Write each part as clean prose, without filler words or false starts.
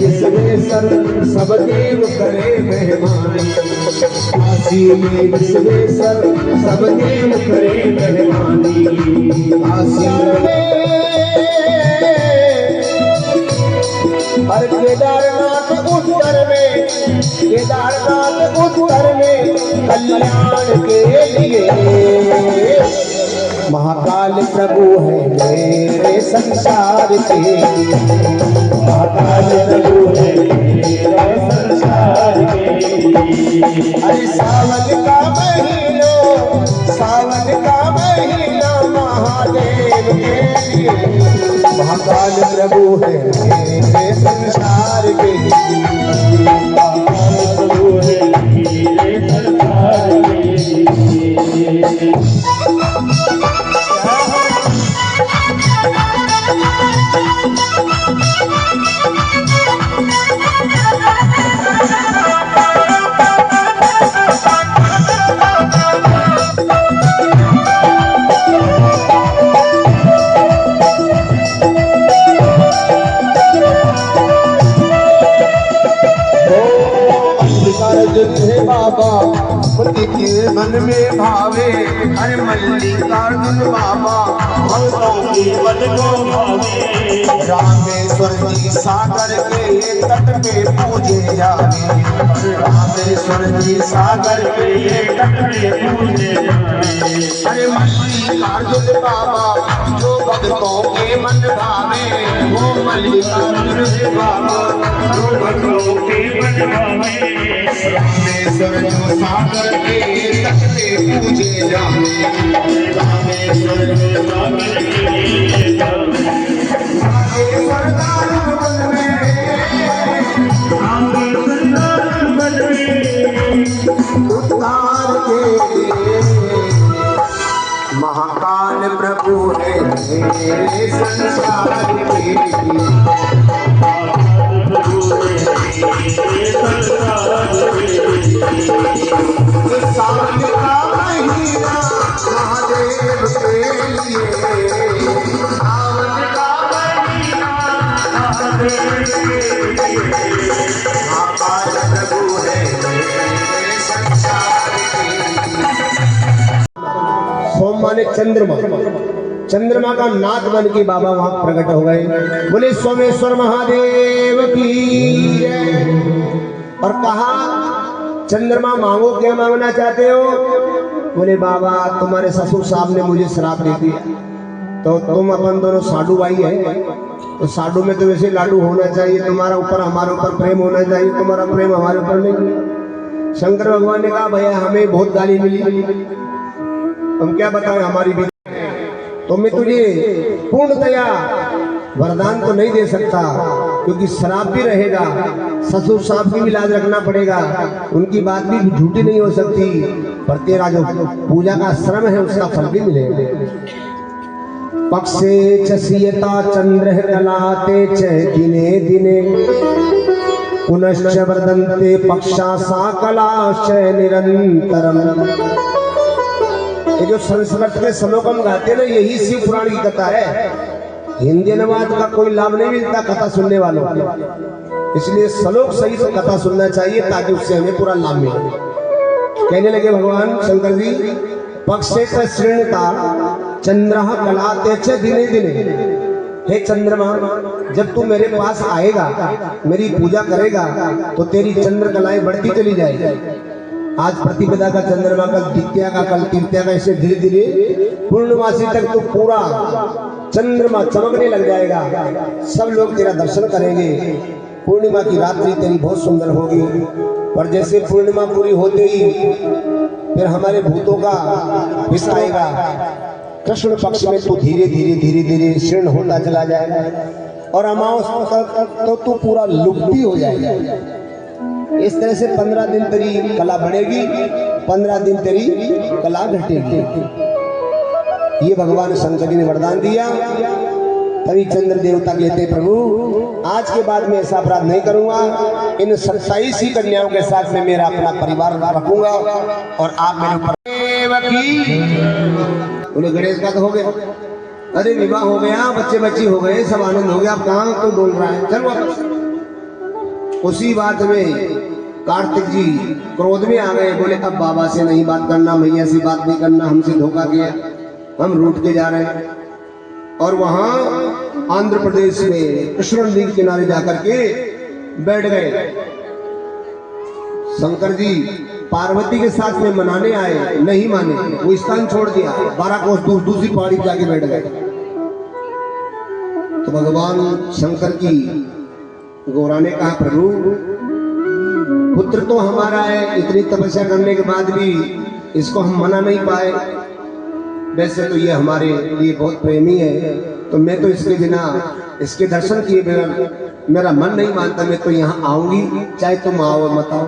विश्वेश्वर सब देव करे मेहमानी, काशी में विश्वेश्वर सब देव करे मेहमानी। काशी और केदारनाथ उत्तर में, केदारनाथ उत्तर में कल्याण के लिए महाकाल प्रभु है मेरे संसार के, महाकाल प्रभु है मेरे संसार के। अरे सावन का महीना, सावन का महीना महादेव के लिए, महाकाल प्रभु है मेरे संसार के, महाकाल प्रभु है मेरे संसार के। बाबा पति के मन में भावे, अरे मल्लिकार्जुन बाबा भक्तों के मन को भावे। रामेश्वर जी सागर के तट पे पूजे जावे, रामेश्वर जी सागर के तट पे पूजे जावे। अरे मल्लिकार्जुन बाबा जो भक्तों के मन भावे, वो मल्लिकार्जुन बाबा जो भक्तों के मन भावे। रामेश्वर जो सागर के तट पे पूजे जावे, रामेश्वर जो सागर के रामेश्वर दारुण बन में, रामेश्वर दारुण बन में उद्धार के महाकाल प्रभु है मेरे संसार के, सावन का महीना महादेव के लिए, सावन का महीना महादेव के लिए, महाकाल प्रभु है मेरे संसार के। सोम माने चंद्रमा, चंद्रमा का नाथ बन के बाबा वहां प्रकट हो गए। बोले सोमेश्वर महादेव की जय। और कहा चंद्रमा मांगो, क्या मांगना चाहते हो? बोले बाबा तुम्हारे ससुर साहब ने मुझे श्राप दे दिया, तो तुम अपन दोनों साधु भाई है, तो साधु में तो वैसे लाडू होना चाहिए, तुम्हारा ऊपर हमारे ऊपर प्रेम होना चाहिए, तुम्हारा प्रेम हमारे ऊपर नहीं। शंकर भगवान ने कहा भैया हमें बहुत गाली मिली, हम क्या बताएं हमारी भी, तो मैं तुझे पूर्णतया वरदान तो नहीं दे सकता, क्योंकि श्राप भी रहेगा, ससुर साहब की भी लाज रखना पड़ेगा, उनकी बात भी झूठी नहीं हो सकती, पर तेरा जो पूजा का श्रम है उसका फल भी मिलेगा। पक्षे चसीयता चंद्र कलाते च दिने दिने, पुनश्च वर्धन्ते पक्षा सा कलाश्च निरंतरम। ये जो संस्कृत के श्लोक हम गाते ना, यही शिव पुराण की कथा है। हिंदी अनुवाद का कोई लाभ नहीं मिलता कथा सुनने वालों को, इसलिए श्लोक सही से कथा सुनना चाहिए ताकि उससे हमें पूरा लाभ मिले। कहने लगे भगवान शंकर जी, पक्षे श्रेणता चंद्र कलाते च दिने दिने। हे चंद्रमा, जब तू मेरे पास आएगा, मेरी पूजा करेगा, तो तेरी चंद्र कलाएं बढ़ती चली जाएगी। आज प्रतिपदा का चंद्रमा, कल द्वितीया का, कल तृतीया का, ऐसे धीरे धीरे पूर्णमासी तक तो पूरा चंद्रमा चमकने लग जाएगा, सब लोग तेरा दर्शन करेंगे। पूर्णिमा की रात्रि तेरी बहुत सुंदर होगी, पर जैसे पूर्णिमा पूरी होते ही फिर हमारे भूतों का हिस्सा आएगा, कृष्ण पक्ष में तू धीरे धीरे धीरे धीरे क्षीण होता चला जाएगा, और अमावस्या तक तो तू पूरा लुप्ती हो जाएगा। इस तरह से 15 दिन तेरी कला बढ़ेगी, 15 दिन तेरी कला घटेगी। ये भगवान शंकर जी ने वरदान दिया। तभी चंद्र देवता कहते प्रभु आज के बाद मैं ऐसा अपराध नहीं करूंगा, इन 27 ही कन्याओं के साथ में मेरा अपना परिवार रखूंगा और आप मेरे ऊपर। बोले गणेश का तो हो गया, अरे विवाह हो गया, बच्चे बच्ची हो गए, सब आनंद हो गया, अब कहाँ तो बोल रहा है, चल वापस। उसी बात में कार्तिक जी क्रोध में आ गए, बोले अब बाबा से नहीं बात करना, मैया से बात नहीं करना, हमसे धोखा किया, हम रूठ के जा रहे हैं। और वहां आंध्र प्रदेश में कृष्ण नदी के किनारे जाकर के बैठ गए। शंकर जी पार्वती के साथ में मनाने आए, नहीं माने, वो स्थान छोड़ दिया, 12 कोस दूर दूसरी पहाड़ी जाके बैठ गए। तो भगवान शंकर की गौरा ने कहा, प्रभु पुत्र तो हमारा है, इतनी तपस्या करने के बाद भी इसको हम मना नहीं पाए, वैसे तो ये हमारे लिए बहुत प्रेमी है, तो मैं तो इसके बिना, इसके दर्शन किए बिना मेरा मन नहीं मानता, मैं तो यहाँ आऊंगी, चाहे तुम आओ मत आओ।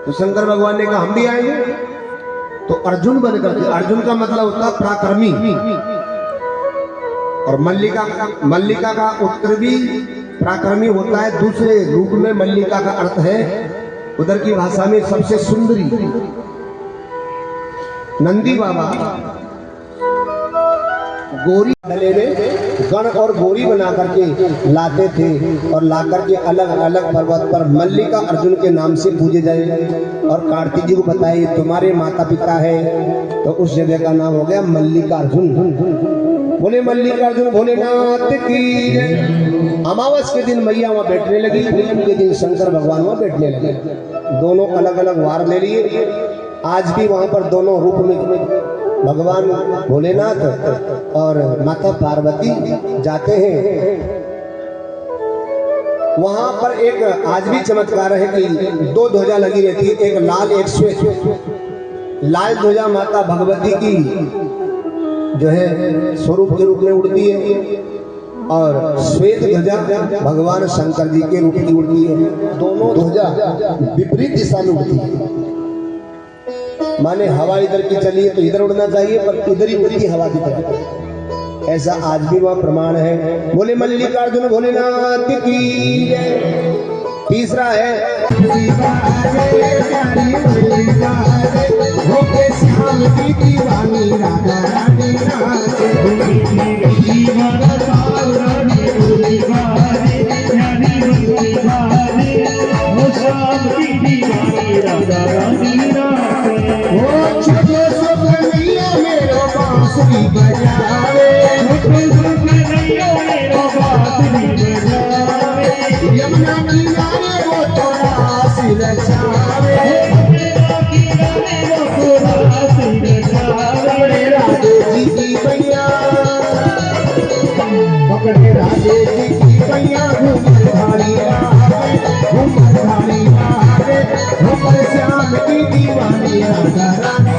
तो शंकर भगवान ने कहा हम भी आएंगे। तो अर्जुन बन करके, अर्जुन का मतलब होता है पराक्रमी, और मल्लिका का उत्तर भी पराक्रमी होता है, दूसरे रूप में मल्लिका का अर्थ है उधर की भाषा में सबसे सुंदरी। नंदी बाबा गोरी गले में गण और गोरी बना करके लाते थे, और ला करके अलग अलग पर्वत पर मल्लिका अर्जुन के नाम से पूजे जाए, और कार्तिक जी को बताए तुम्हारे माता पिता है, तो उस जगह का नाम हो गया मल्लिका अर्जुन। बोले मल्लिकार्जुन भोलेनाथ की। अमावस के दिन मैया वहां बैठने लगी, पूनम के दिन शंकर भगवान वहां बैठने लगे, दोनों अलग अलग वार ले लिए। आज भी वहां पर दोनों रूप में भगवान भोलेनाथ और माता पार्वती जाते हैं। वहां पर एक आज भी चमत्कार है कि 2 ध्वजा लगी रहती है, एक लाल एक श्वेत। लाल ध्वजा माता भगवती की जो है स्वरूप के रूप में उड़ती है, और श्वेत ध्वजा भगवान शंकर जी के रूप की उड़ती है। दोनों ध्वजा विपरीत दिशा में उड़ती है, माने हवा इधर की चली है तो इधर उड़ना चाहिए, पर इधर ही उड़ती हवा की तरफ। ऐसा आज भी वह प्रमाण है। बोले मल्लिकार्जुन भोलेनाथ की जय। तीसरा है श्याम की दीवानी राधा रानी बजावे यमुना किनारे वो थोड़ा सिर जावे, पकड़े राधे जी की मैया, पकड़े राधे जी की मैया, घूमर धारी आवे, घूमर श्याम की दीवानी राधा रानी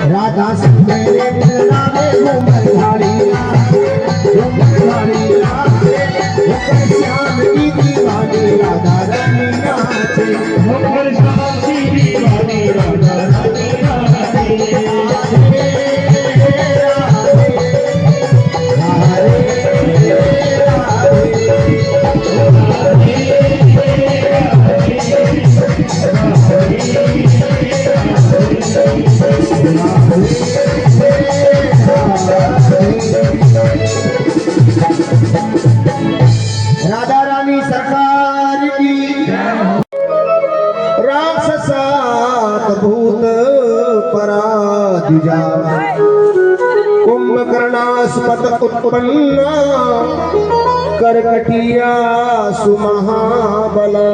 राधा सुंदर श्याम की दीवानी राधा रानी नाचे, श्याम की दीवानी राधा रानी राधा रानी सरकार की। राक्षसात भूत पराधिजा, कुंभकर्णास्पद उत्पन्ना, करकटिया सुमहाबला,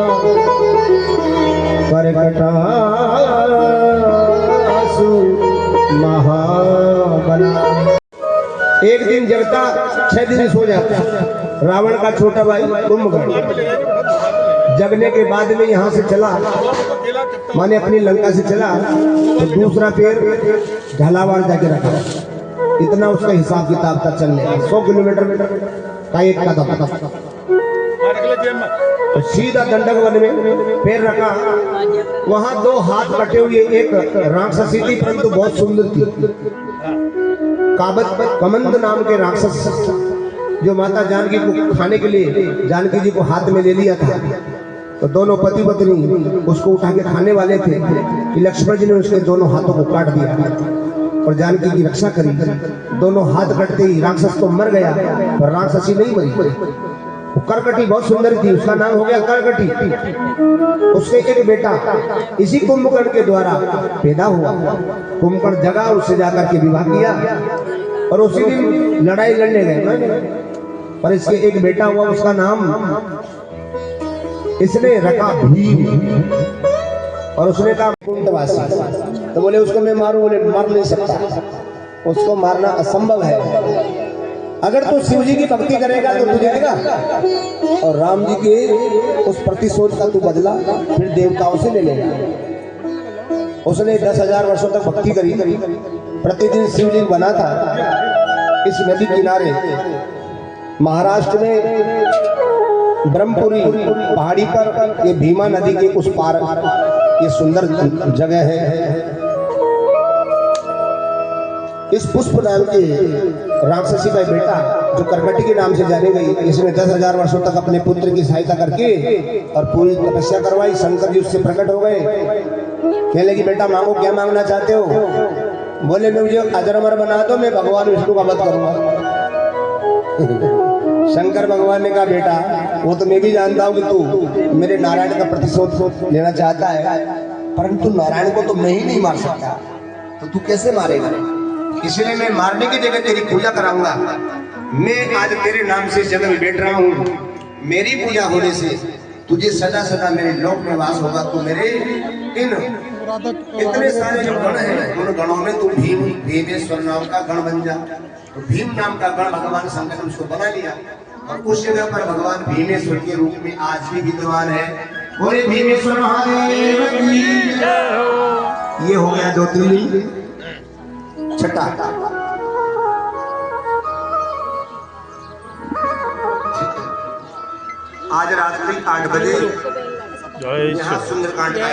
करकटासु महाबला। एक दिन जगता 6 दिन सो जाता। रावण का छोटा भाई कुंभकर्ण जगने के बाद में यहाँ से चला, माने अपनी लंका से चला, तो दूसरा पैर झालावाड़ जाके रखा। इतना उसका हिसाब किताब था चलने का। 100 किलोमीटर का एक कदम। तो सीधा दंडक वन में पैर रखा, वहां 2 हाथ कटे हुए, एक राक्षसी थी परंतु बहुत सुंदर थी। कमंद नाम के राक्षस जो माता जानकी को खाने के लिए जानकी जी को हाथ में ले लिया था। तो दोनों पति पत्नी उसको उठा के खाने वाले थे कि लक्ष्मण जी ने उसके दोनों हाथों को काट दिया और जानकी की रक्षा करी। दोनों हाथ कटते ही राक्षस तो मर गया पर राक्षसी नहीं मरी। वो करकटी बहुत सुंदर थी, उसका नाम हो गया करकटी। उसके एक बेटा इसी कुंभकर्ण के द्वारा पैदा हुआ। कुंभकर्ण जगा, उससे जाकर के विवाह किया और उसी दिन लड़ाई लड़ने गए। पर इसके एक बेटा हुआ, उसका नाम इसने रखा भीम। और उसने कहा कुंभवासी, तो बोले उसको मैं मारूं, बोले मार नहीं सकता, उसको मारना असंभव है। अगर तू शिव जी की भक्ति करेगा तो तू जाएगा और राम जी के उस प्रतिशोध का तू बदला फिर देवताओं से ले लेगा। उसने 10,000 वर्षों तक भक्ति करी, प्रतिदिन शिवलिंग बना था इस नदी किनारे। महाराष्ट्र में ब्रह्मपुरी पहाड़ी पर ये भीमा नदी के उस पार ये सुंदर जगह है। इस पुष्प नाम के राक्षसी का बेटा जो करकटी के नाम से जाने गई, इसने 10,000 वर्षों तक अपने पुत्र की सहायता करके और पूरी तपस्या करवाई। शंकर जी उससे प्रकट हो गए, कहने लगी बेटा मांगो, क्या मांगना चाहते हो? बोले मैं मुझे अजर अमर बना दो, मैं भगवान विष्णु का वध करूंगा। शंकर भगवान ने कहा बेटा वो तो मैं भी जानता हूँ कि तू मेरे नारायण का प्रतिशोध लेना चाहता है, परंतु नारायण को तो मैं ही नहीं मार सकता, तो तू कैसे मारेगा? इसलिए मैं मारने की जगह तेरी पूजा कराऊंगा। मैं आज तेरे नाम से जगह में बैठ रहा हूँ, मेरी पूजा होने से तुझे सदा सदा मेरे लोक में वास होगा। तो मेरे इतने सारे जो गण हैं उन गणों में तू भीमेश्वर नाम का गण बन जा। तो भीम नाम का गण भगवान शंकर ने उसको बना लिया और उस जगह पर भगवान भीमेश्वर के रूप में आज भी विद्यमान है। बोले भीमेश्वर महादेव की जय। ये हो गया ज्योतिर्लिंग छठा। आज रात्रि 8 बजे यहाँ सुंदरकांड का